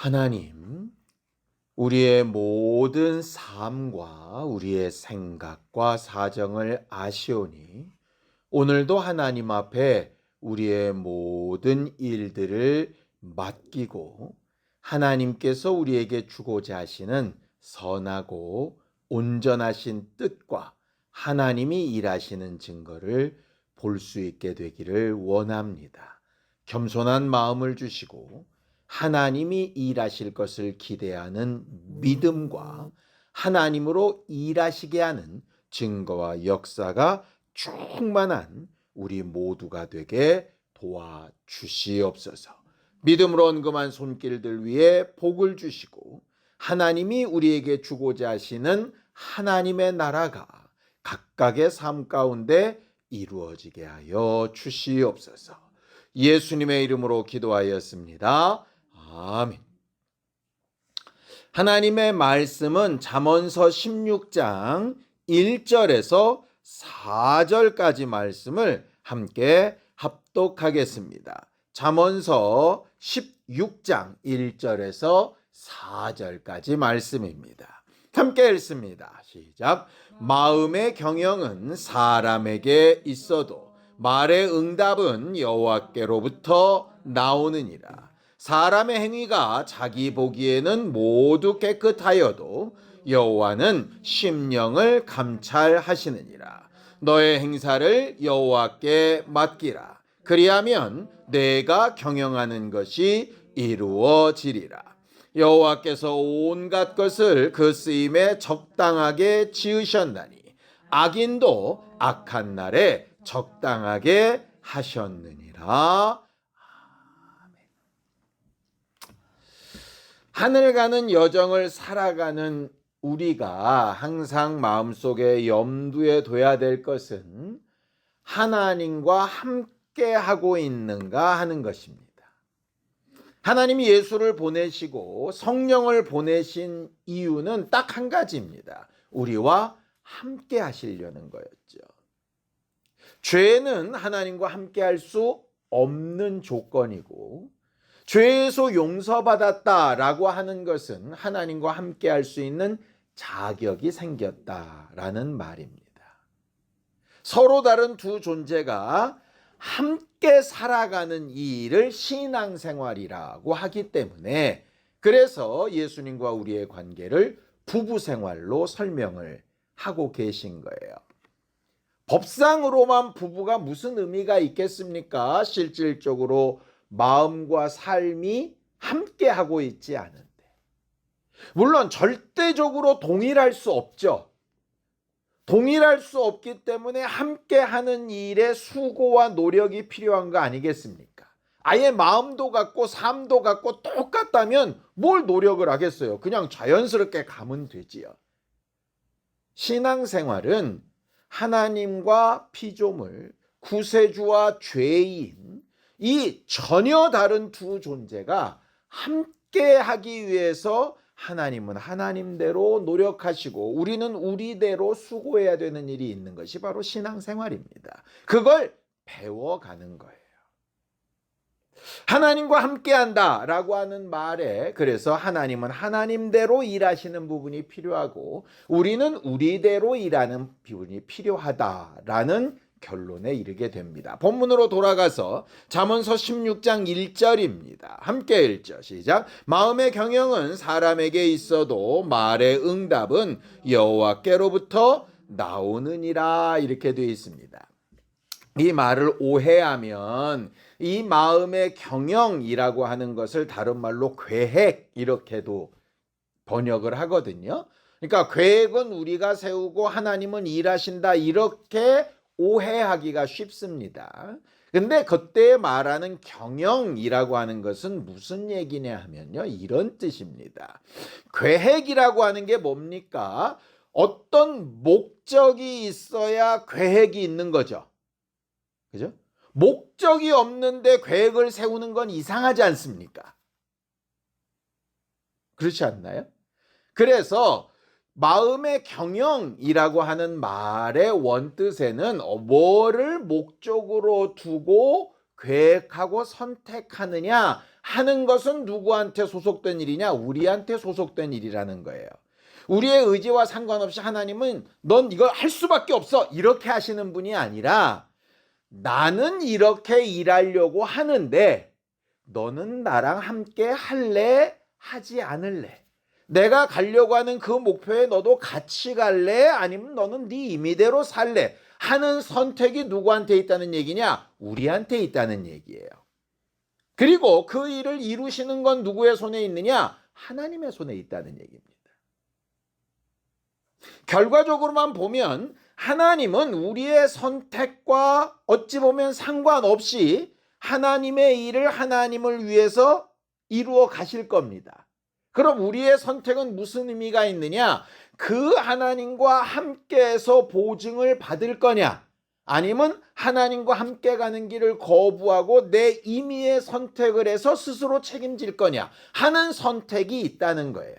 하나님, 우리의 모든 삶과 우리의 생각과 사정을 아시오니 오늘도 하나님 앞에 우리의 모든 일들을 맡기고 하나님께서 우리에게 주고자 하시는 선하고 온전하신 뜻과 하나님이 일하시는 증거를 볼 수 있게 되기를 원합니다. 겸손한 마음을 주시고 하나님이 일하실 것을 기대하는 믿음과 하나님으로 일하시게 하는 증거와 역사가 충만한 우리 모두가 되게 도와주시옵소서. 믿음으로 언금한 손길들 위에 복을 주시고 하나님이 우리에게 주고자 하시는 하나님의 나라가 각각의 삶 가운데 이루어지게 하여 주시옵소서. 예수님의 이름으로 기도하였습니다. 아멘. 하나님의 말씀은 잠언서 16장 1절에서 4절까지 말씀을 함께 합독하겠습니다. 잠언서 16장 1절에서 4절까지 말씀입니다. 함께 읽습니다. 시작. 마음의 경영은 사람에게 있어도 말의 응답은 여호와께로부터 나오느니라. 사람의 행위가 자기 보기에는 모두 깨끗하여도 여호와는 심령을 감찰하시느니라. 너의 행사를 여호와께 맡기라. 그리하면 내가 경영하는 것이 이루어지리라. 여호와께서 온갖 것을 그 쓰임에 적당하게 지으셨나니 악인도 악한 날에 적당하게 하셨느니라. 하늘 가는 여정을 살아가는 우리가 항상 마음속에 염두에 둬야 될 것은 하나님과 함께 하고 있는가 하는 것입니다. 하나님이 예수를 보내시고 성령을 보내신 이유는 딱 한 가지입니다. 우리와 함께 하시려는 거였죠. 죄는 하나님과 함께 할 수 없는 조건이고 죄에서 용서받았다라고 하는 것은 하나님과 함께 할 수 있는 자격이 생겼다라는 말입니다. 서로 다른 두 존재가 함께 살아가는 이 일을 신앙생활이라고 하기 때문에 그래서 예수님과 우리의 관계를 부부생활로 설명을 하고 계신 거예요. 법상으로만 부부가 무슨 의미가 있겠습니까? 실질적으로 마음과 삶이 함께 하고 있지 않은데. 물론 절대적으로 동일할 수 없죠. 동일할 수 없기 때문에 함께 하는 일에 수고와 노력이 필요한 거 아니겠습니까? 아예 마음도 같고 삶도 같고 똑같다면 뭘 노력을 하겠어요? 그냥 자연스럽게 가면 되지요. 신앙생활은 하나님과 피조물, 구세주와 죄인, 이 전혀 다른 두 존재가 함께 하기 위해서 하나님은 하나님대로 노력하시고 우리는 우리대로 수고해야 되는 일이 있는 것이 바로 신앙생활입니다. 그걸 배워가는 거예요. 하나님과 함께한다 라고 하는 말에 그래서 하나님은 하나님대로 일하시는 부분이 필요하고 우리는 우리대로 일하는 부분이 필요하다라는 결론에 이르게 됩니다. 본문으로 돌아가서 잠언서 16장 1절입니다. 함께 읽죠. 시작. 마음의 경영은 사람에게 있어도 말의 응답은 여호와께로부터 나오느니라 이렇게 되어 있습니다. 이 말을 오해하면 이 마음의 경영이라고 하는 것을 다른 말로 계획 이렇게도 번역을 하거든요. 그러니까 계획은 우리가 세우고 하나님은 일하신다 이렇게 오해하기가 쉽습니다. 근데 그때 말하는 경영이라고 하는 것은 무슨 얘기냐 하면요. 이런 뜻입니다. 계획이라고 하는 게 뭡니까? 어떤 목적이 있어야 계획이 있는 거죠. 그죠? 목적이 없는데 계획을 세우는 건 이상하지 않습니까? 그렇지 않나요? 그래서 마음의 경영이라고 하는 말의 원뜻에는 뭐를 목적으로 두고 계획하고 선택하느냐 하는 것은 누구한테 소속된 일이냐? 우리한테 소속된 일이라는 거예요. 우리의 의지와 상관없이 하나님은 넌 이걸 할 수밖에 없어 이렇게 하시는 분이 아니라 나는 이렇게 일하려고 하는데 너는 나랑 함께 할래? 하지 않을래? 내가 가려고 하는 그 목표에 너도 같이 갈래? 아니면 너는 네 임의대로 살래? 하는 선택이 누구한테 있다는 얘기냐? 우리한테 있다는 얘기예요. 그리고 그 일을 이루시는 건 누구의 손에 있느냐? 하나님의 손에 있다는 얘기입니다. 결과적으로만 보면 하나님은 우리의 선택과 어찌 보면 상관없이 하나님의 일을 하나님을 위해서 이루어 가실 겁니다. 그럼 우리의 선택은 무슨 의미가 있느냐? 그 하나님과 함께해서 보증을 받을 거냐? 아니면 하나님과 함께 가는 길을 거부하고 내 임의의 선택을 해서 스스로 책임질 거냐? 하는 선택이 있다는 거예요.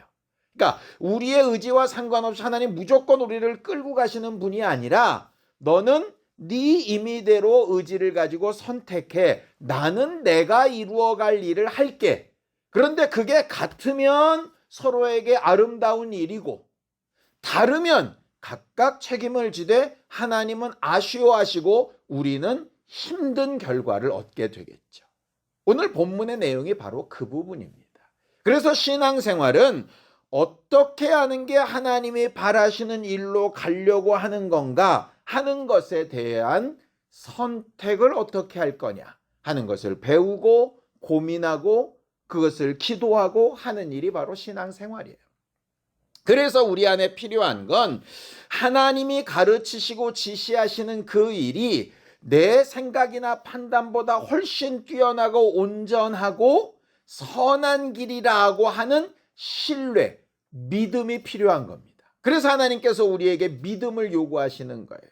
그러니까 우리의 의지와 상관없이 하나님 무조건 우리를 끌고 가시는 분이 아니라 너는 네 임의대로 의지를 가지고 선택해. 나는 내가 이루어갈 일을 할게. 그런데 그게 같으면 서로에게 아름다운 일이고 다르면 각각 책임을 지되 하나님은 아쉬워하시고 우리는 힘든 결과를 얻게 되겠죠. 오늘 본문의 내용이 바로 그 부분입니다. 그래서 신앙생활은 어떻게 하는 게 하나님이 바라시는 일로 가려고 하는 건가 하는 것에 대한 선택을 어떻게 할 거냐 하는 것을 배우고 고민하고 그것을 기도하고 하는 일이 바로 신앙생활이에요. 그래서 우리 안에 필요한 건 하나님이 가르치시고 지시하시는 그 일이 내 생각이나 판단보다 훨씬 뛰어나고 온전하고 선한 길이라고 하는 신뢰, 믿음이 필요한 겁니다. 그래서 하나님께서 우리에게 믿음을 요구하시는 거예요.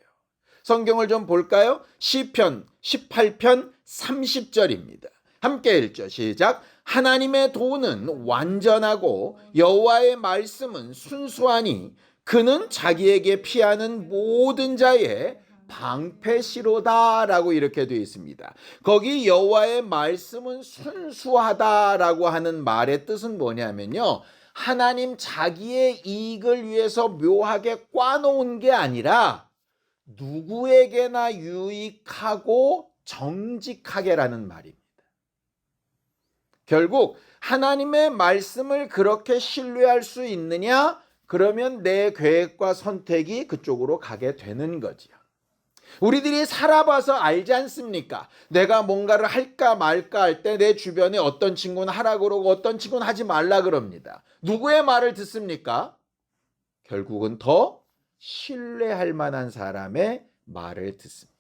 성경을 좀 볼까요? 시편 18편 30절입니다. 함께 읽죠. 시작. 하나님의 도는 완전하고 여호와의 말씀은 순수하니 그는 자기에게 피하는 모든 자의 방패시로다라고 이렇게 되어 있습니다. 거기 여호와의 말씀은 순수하다라고 하는 말의 뜻은 뭐냐면요. 하나님 자기의 이익을 위해서 묘하게 꽈놓은 게 아니라 누구에게나 유익하고 정직하게라는 말입니다. 결국 하나님의 말씀을 그렇게 신뢰할 수 있느냐? 그러면 내 계획과 선택이 그쪽으로 가게 되는 거지요. 우리들이 살아봐서 알지 않습니까? 내가 뭔가를 할까 말까 할 때 내 주변에 어떤 친구는 하라 그러고 어떤 친구는 하지 말라 그럽니다. 누구의 말을 듣습니까? 결국은 더 신뢰할 만한 사람의 말을 듣습니다.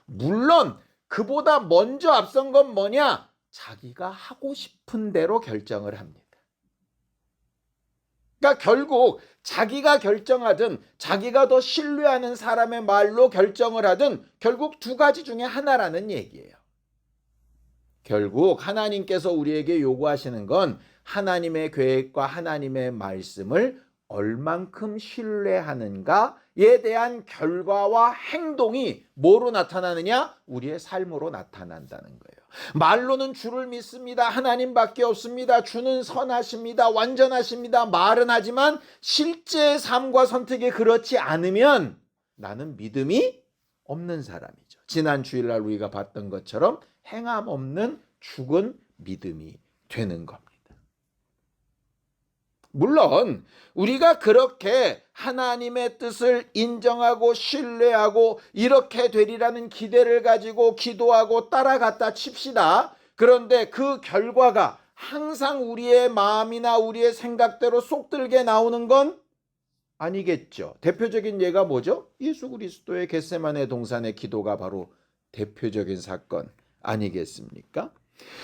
물론 그보다 먼저 앞선 건 뭐냐? 자기가 하고 싶은 대로 결정을 합니다. 그러니까 결국 자기가 결정하든 자기가 더 신뢰하는 사람의 말로 결정을 하든 결국 두 가지 중에 하나라는 얘기예요. 결국 하나님께서 우리에게 요구하시는 건 하나님의 계획과 하나님의 말씀을 얼만큼 신뢰하는가에 대한 결과와 행동이 뭐로 나타나느냐? 우리의 삶으로 나타난다는 거예요. 말로는 주를 믿습니다. 하나님밖에 없습니다. 주는 선하십니다. 완전하십니다. 말은 하지만 실제 삶과 선택이 그렇지 않으면 나는 믿음이 없는 사람이죠. 지난 주일날 우리가 봤던 것처럼 행함 없는 죽은 믿음이 되는 겁니다. 물론 우리가 그렇게 하나님의 뜻을 인정하고 신뢰하고 이렇게 되리라는 기대를 가지고 기도하고 따라갔다 칩시다. 그런데 그 결과가 항상 우리의 마음이나 우리의 생각대로 쏙들게 나오는 건 아니겠죠. 대표적인 예가 뭐죠? 예수 그리스도의 겟세마네 동산의 기도가 바로 대표적인 사건 아니겠습니까?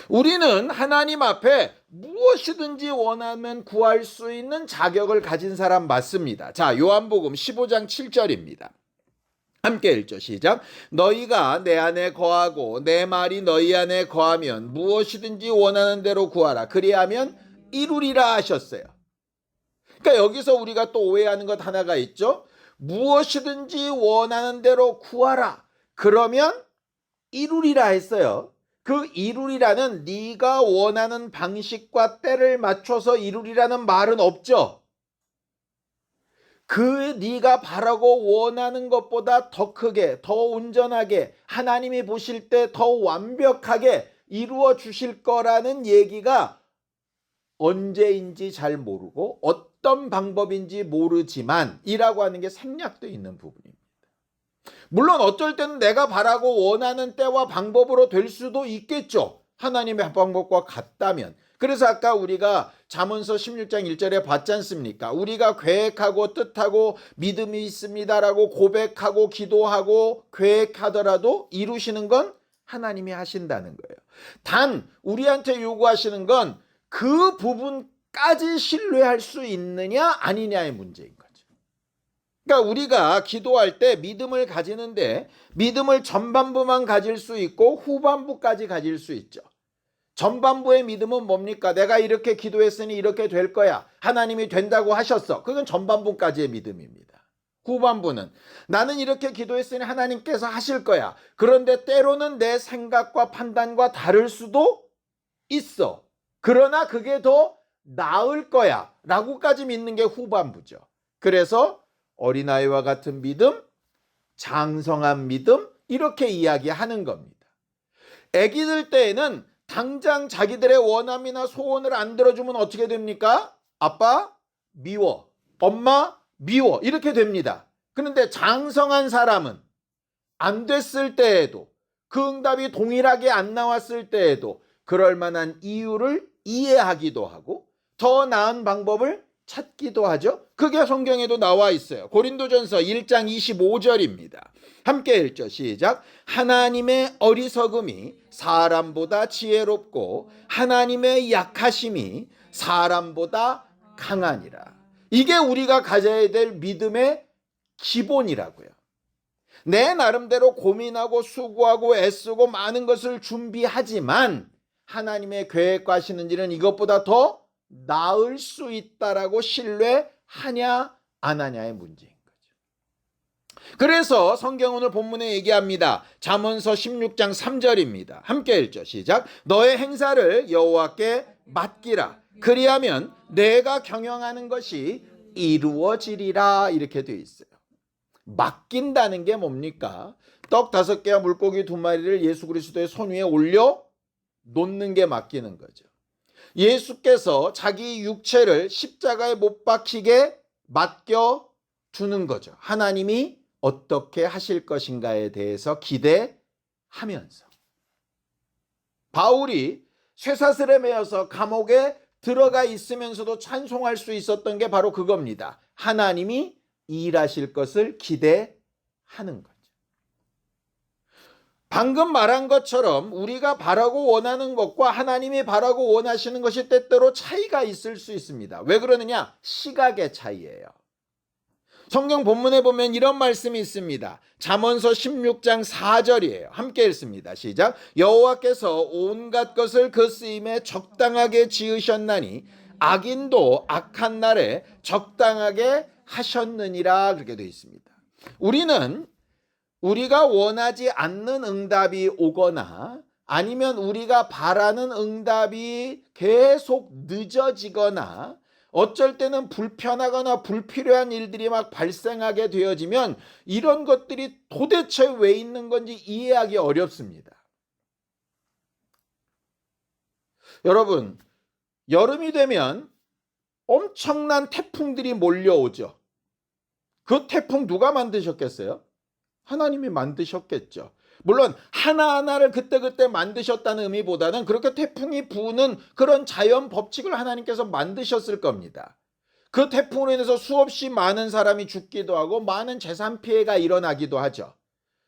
우리는 하나님 앞에 무엇이든지 원하면 구할 수 있는 자격을 가진 사람 맞습니다. 자, 요한복음 15장 7절입니다. 함께 읽죠. 시작. 너희가 내 안에 거하고 내 말이 너희 안에 거하면 무엇이든지 원하는 대로 구하라. 그리하면 이루리라 하셨어요. 그러니까 여기서 우리가 또 오해하는 것 하나가 있죠. 무엇이든지 원하는 대로 구하라. 그러면 이루리라 했어요. 그 이루리라는 네가 원하는 방식과 때를 맞춰서 이루리라는 말은 없죠. 그 네가 바라고 원하는 것보다 더 크게, 더 온전하게, 하나님이 보실 때 더 완벽하게 이루어 주실 거라는 얘기가 언제인지 잘 모르고 어떤 방법인지 모르지만 이라고 하는 게 생략되어 있는 부분입니다. 물론 어쩔 때는 내가 바라고 원하는 때와 방법으로 될 수도 있겠죠. 하나님의 방법과 같다면. 그래서 아까 우리가 잠언서 16장 1절에 봤지 않습니까? 우리가 계획하고 뜻하고 믿음이 있습니다라고 고백하고 기도하고 계획하더라도 이루시는 건 하나님이 하신다는 거예요. 단 우리한테 요구하시는 건 그 부분까지 신뢰할 수 있느냐 아니냐의 문제인 거예요. 그러니까 우리가 기도할 때 믿음을 가지는데 믿음을 전반부만 가질 수 있고 후반부까지 가질 수 있죠. 전반부의 믿음은 뭡니까? 내가 이렇게 기도했으니 이렇게 될 거야. 하나님이 된다고 하셨어. 그건 전반부까지의 믿음입니다. 후반부는 나는 이렇게 기도했으니 하나님께서 하실 거야. 그런데 때로는 내 생각과 판단과 다를 수도 있어. 그러나 그게 더 나을 거야. 라고까지 믿는 게 후반부죠. 그래서 어린아이와 같은 믿음, 장성한 믿음 이렇게 이야기하는 겁니다. 아기들 때에는 당장 자기들의 원함이나 소원을 안 들어주면 어떻게 됩니까? 아빠 미워, 엄마 미워 이렇게 됩니다. 그런데 장성한 사람은 안 됐을 때에도 그 응답이 동일하게 안 나왔을 때에도 그럴 만한 이유를 이해하기도 하고 더 나은 방법을 찾기도 하죠. 그게 성경에도 나와 있어요. 고린도전서 1장 25절입니다. 함께 읽죠. 시작. 하나님의 어리석음이 사람보다 지혜롭고 하나님의 약하심이 사람보다 강하니라. 이게 우리가 가져야 될 믿음의 기본이라고요. 내 나름대로 고민하고 수고하고 애쓰고 많은 것을 준비하지만 하나님의 계획과 하시는 일은 이것보다 더 나을 수 있다라고 신뢰하냐 안 하냐의 문제인 거죠. 그래서 성경 오늘 본문에 얘기합니다. 잠언서 16장 3절입니다. 함께 읽죠. 시작. 너의 행사를 여호와께 맡기라. 그리하면 내가 경영하는 것이 이루어지리라. 이렇게 되어 있어요. 맡긴다는 게 뭡니까? 떡 5개와 물고기 2마리를 예수 그리스도의 손 위에 올려 놓는 게 맡기는 거죠. 예수께서 자기 육체를 십자가에 못 박히게 맡겨 두는 거죠. 하나님이 어떻게 하실 것인가에 대해서 기대하면서. 바울이 쇠사슬에 매여서 감옥에 들어가 있으면서도 찬송할 수 있었던 게 바로 그겁니다. 하나님이 일하실 것을 기대하는 거죠. 방금 말한 것처럼 우리가 바라고 원하는 것과 하나님이 바라고 원하시는 것이 때때로 차이가 있을 수 있습니다. 왜 그러느냐? 시각의 차이예요. 성경 본문에 보면 이런 말씀이 있습니다. 잠언서 16장 4절이에요. 함께 읽습니다. 시작. 여호와께서 온갖 것을 그 쓰임에 적당하게 지으셨나니 악인도 악한 날에 적당하게 하셨느니라. 그렇게 되어 있습니다. 우리가 원하지 않는 응답이 오거나 아니면 우리가 바라는 응답이 계속 늦어지거나 어쩔 때는 불편하거나 불필요한 일들이 막 발생하게 되어지면 이런 것들이 도대체 왜 있는 건지 이해하기 어렵습니다. 여러분, 여름이 되면 엄청난 태풍들이 몰려오죠. 그 태풍 누가 만드셨겠어요? 하나님이 만드셨겠죠. 물론 하나하나를 그때그때 만드셨다는 의미보다는 그렇게 태풍이 부는 그런 자연 법칙을 하나님께서 만드셨을 겁니다. 그 태풍으로 인해서 수없이 많은 사람이 죽기도 하고 많은 재산 피해가 일어나기도 하죠.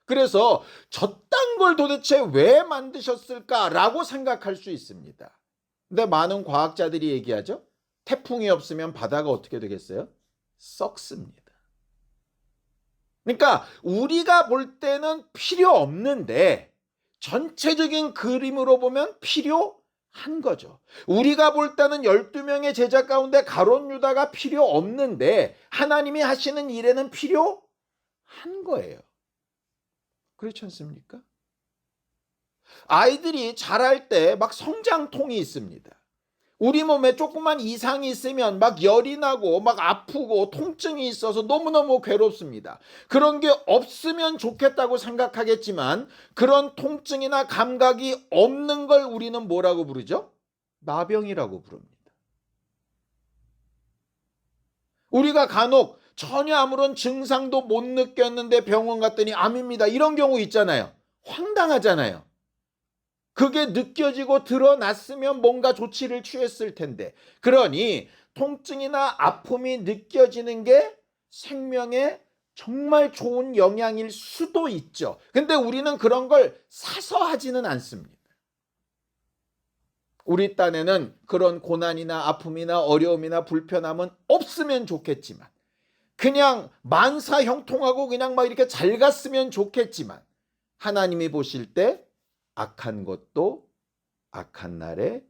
그래서 저딴 걸 도대체 왜 만드셨을까라고 생각할 수 있습니다. 근데 많은 과학자들이 얘기하죠. 태풍이 없으면 바다가 어떻게 되겠어요? 썩습니다. 그러니까 우리가 볼 때는 필요 없는데 전체적인 그림으로 보면 필요한 거죠. 우리가 볼 때는 12명의 제자 가운데 가룟 유다가 필요 없는데 하나님이 하시는 일에는 필요한 거예요. 그렇지 않습니까? 아이들이 자랄 때 막 성장통이 있습니다. 우리 몸에 조그만 이상이 있으면 막 열이 나고 막 아프고 통증이 있어서 너무너무 괴롭습니다. 그런 게 없으면 좋겠다고 생각하겠지만 그런 통증이나 감각이 없는 걸 우리는 뭐라고 부르죠? 나병이라고 부릅니다. 우리가 간혹 전혀 아무런 증상도 못 느꼈는데 병원 갔더니 암입니다. 이런 경우 있잖아요. 황당하잖아요. 그게 느껴지고 드러났으면 뭔가 조치를 취했을 텐데. 그러니 통증이나 아픔이 느껴지는 게 생명에 정말 좋은 영향일 수도 있죠. 근데 우리는 그런 걸 사서 하지는 않습니다. 우리 딴에는 그런 고난이나 아픔이나 어려움이나 불편함은 없으면 좋겠지만, 그냥 만사 형통하고 그냥 막 이렇게 잘 갔으면 좋겠지만, 하나님이 보실 때 악한 것도 악한 날에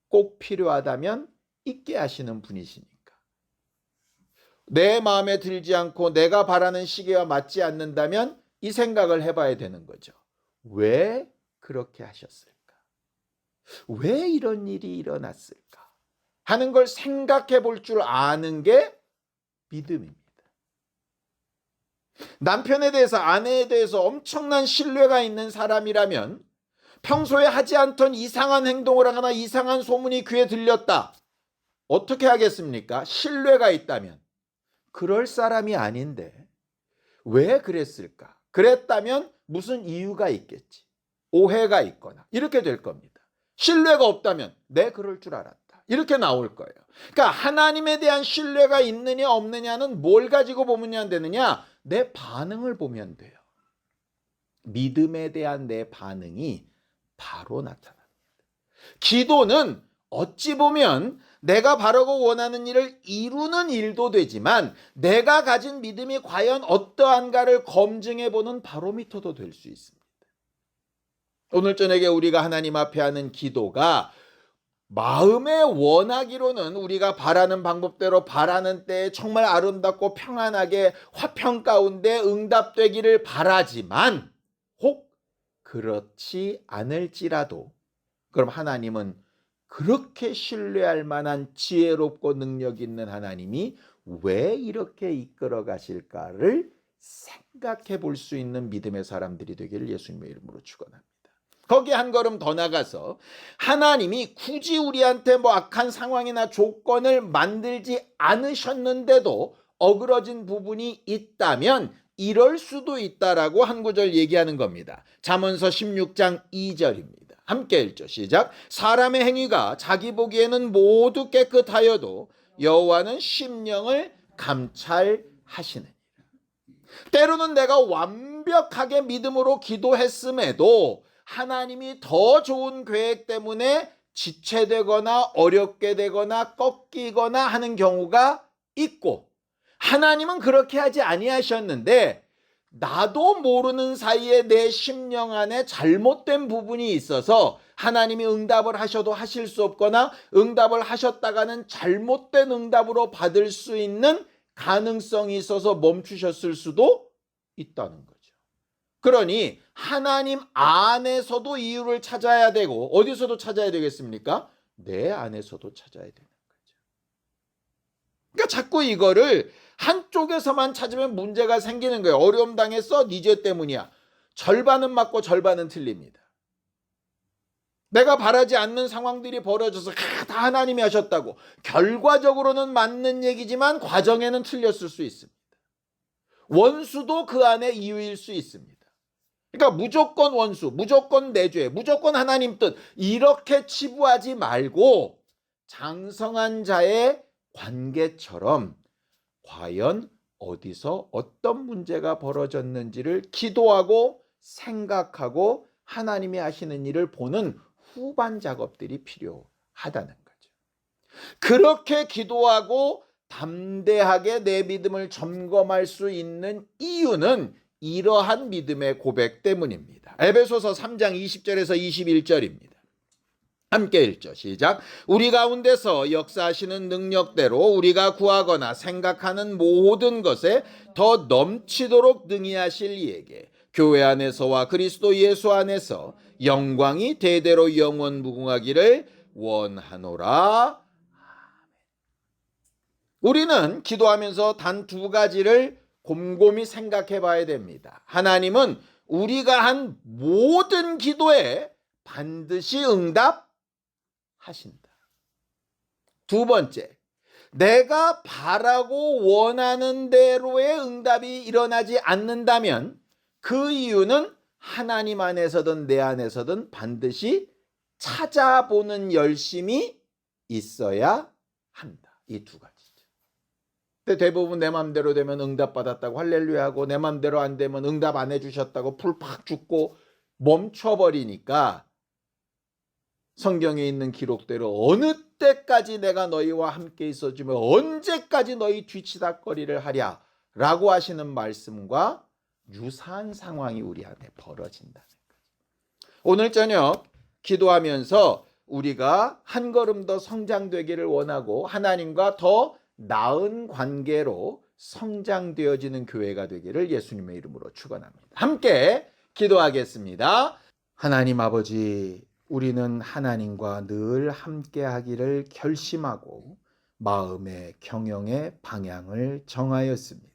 꼭 필요하다면 있게 하시는 분이시니까. 내 마음에 들지 않고 내가 바라는 시기와 맞지 않는다면 이 생각을 해봐야 되는 거죠. 왜 그렇게 하셨을까? 왜 이런 일이 일어났을까? 하는 걸 생각해 볼 줄 아는 게 믿음입니다. 남편에 대해서, 아내에 대해서 엄청난 신뢰가 있는 사람이라면 평소에 하지 않던 이상한 행동을 하거나 이상한 소문이 귀에 들렸다. 어떻게 하겠습니까? 신뢰가 있다면. 그럴 사람이 아닌데 왜 그랬을까? 그랬다면 무슨 이유가 있겠지. 오해가 있거나 이렇게 될 겁니다. 신뢰가 없다면 내 그럴 줄 알았다. 이렇게 나올 거예요. 그러니까 하나님에 대한 신뢰가 있느냐 없느냐는 뭘 가지고 보면 되느냐? 내 반응을 보면 돼요. 믿음에 대한 내 반응이 바로 나타납니다. 기도는 어찌 보면 내가 바라고 원하는 일을 이루는 일도 되지만 내가 가진 믿음이 과연 어떠한가를 검증해보는 바로미터도 될 수 있습니다. 오늘 저녁에 우리가 하나님 앞에 하는 기도가 마음에 원하기로는 우리가 바라는 방법대로 바라는 때에 정말 아름답고 평안하게 화평 가운데 응답되기를 바라지만, 혹 그렇지 않을지라도 그럼 하나님은 그렇게 신뢰할 만한 지혜롭고 능력 있는 하나님이 왜 이렇게 이끌어 가실까를 생각해 볼 수 있는 믿음의 사람들이 되기를 예수님의 이름으로 축원합니다. 거기 한 걸음 더 나가서 하나님이 굳이 우리한테 뭐 악한 상황이나 조건을 만들지 않으셨는데도 어그러진 부분이 있다면 이럴 수도 있다라고 한 구절 얘기하는 겁니다. 잠언서 16장 2절입니다. 함께 읽죠. 시작. 사람의 행위가 자기 보기에는 모두 깨끗하여도 여호와는 심령을 감찰하시느니라. 때로는 내가 완벽하게 믿음으로 기도했음에도 하나님이 더 좋은 계획 때문에 지체되거나 어렵게 되거나 꺾이거나 하는 경우가 있고, 하나님은 그렇게 하지 아니하셨는데 나도 모르는 사이에 내 심령 안에 잘못된 부분이 있어서 하나님이 응답을 하셔도 하실 수 없거나 응답을 하셨다가는 잘못된 응답으로 받을 수 있는 가능성이 있어서 멈추셨을 수도 있다는 거죠. 그러니 하나님 안에서도 이유를 찾아야 되고, 어디서도 찾아야 되겠습니까? 내 안에서도 찾아야 되는 거죠. 그러니까 자꾸 이거를 한쪽에서만 찾으면 문제가 생기는 거예요. 어려움 당했어? 네 죄 때문이야. 절반은 맞고 절반은 틀립니다. 내가 바라지 않는 상황들이 벌어져서 다 하나님이 하셨다고. 결과적으로는 맞는 얘기지만 과정에는 틀렸을 수 있습니다. 원수도 그 안에 이유일 수 있습니다. 그러니까 무조건 원수, 무조건 내 죄, 무조건 하나님 뜻, 이렇게 치부하지 말고 장성한 자의 관계처럼 과연 어디서 어떤 문제가 벌어졌는지를 기도하고 생각하고 하나님이 하시는 일을 보는 후반 작업들이 필요하다는 거죠. 그렇게 기도하고 담대하게 내 믿음을 점검할 수 있는 이유는 이러한 믿음의 고백 때문입니다. 에베소서 3장 20절에서 21절입니다. 함께 읽죠. 시작. 우리 가운데서 역사하시는 능력대로 우리가 구하거나 생각하는 모든 것에 더 넘치도록 능히 하실 이에게 교회 안에서와 그리스도 예수 안에서 영광이 대대로 영원 무궁하기를 원하노라. 우리는 기도하면서 단 두 가지를 곰곰이 생각해 봐야 됩니다. 하나님은 우리가 한 모든 기도에 반드시 응답하신다. 두 번째, 내가 바라고 원하는 대로의 응답이 일어나지 않는다면 그 이유는 하나님 안에서든 내 안에서든 반드시 찾아보는 열심이 있어야 한다. 이 두 가지죠. 근데 대부분 내 맘대로 되면 응답받았다고 할렐루야 하고 내 맘대로 안 되면 응답 안 해주셨다고 풀 팍 죽고 멈춰버리니까 성경에 있는 기록대로 어느 때까지 내가 너희와 함께 있어주며 언제까지 너희 뒤치다꺼리를 하랴 라고 하시는 말씀과 유사한 상황이 우리 안에 벌어진다는 거죠. 오늘 저녁 기도하면서 우리가 한 걸음 더 성장되기를 원하고 하나님과 더 나은 관계로 성장되어지는 교회가 되기를 예수님의 이름으로 축원합니다. 함께 기도하겠습니다. 하나님 아버지, 우리는 하나님과 늘 함께 하기를 결심하고 마음의 경영의 방향을 정하였습니다.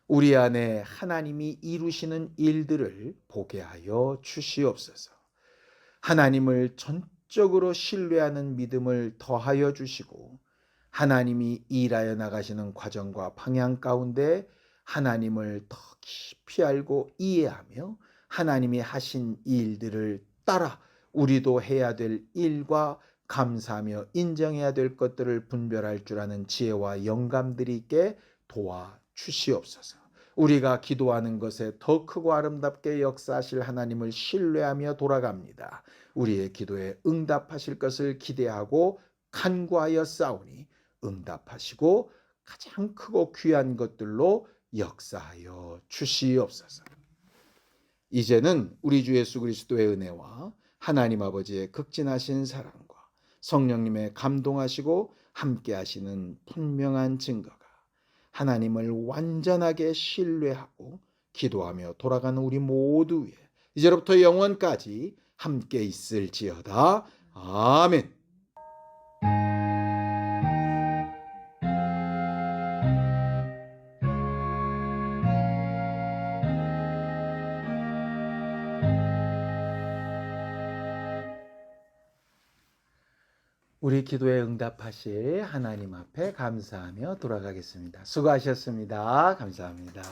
우리 안에 하나님이 이루시는 일들을 보게 하여 주시옵소서. 하나님을 전적으로 신뢰하는 믿음을 더하여 주시고 하나님이 일하여 나가시는 과정과 방향 가운데 하나님을 더 깊이 알고 이해하며 하나님이 하신 일들을 따라 우리도 해야 될 일과 감사하며 인정해야 될 것들을 분별할 줄 아는 지혜와 영감들이 있게 도와주시옵소서. 우리가 기도하는 것에 더 크고 아름답게 역사하실 하나님을 신뢰하며 돌아갑니다. 우리의 기도에 응답하실 것을 기대하고 간구하여 싸우니 응답하시고 가장 크고 귀한 것들로 역사하여 주시옵소서. 이제는 우리 주 예수 그리스도의 은혜와 하나님 아버지의 극진하신 사랑과 성령님의 감동하시고 함께하시는 분명한 증거가 하나님을 완전하게 신뢰하고 기도하며 돌아가는 우리 모두 위에 이제로부터 영원까지 함께 있을지어다. 아멘. 우리 기도에 응답하실 하나님 앞에 감사하며 돌아가겠습니다. 수고하셨습니다. 감사합니다.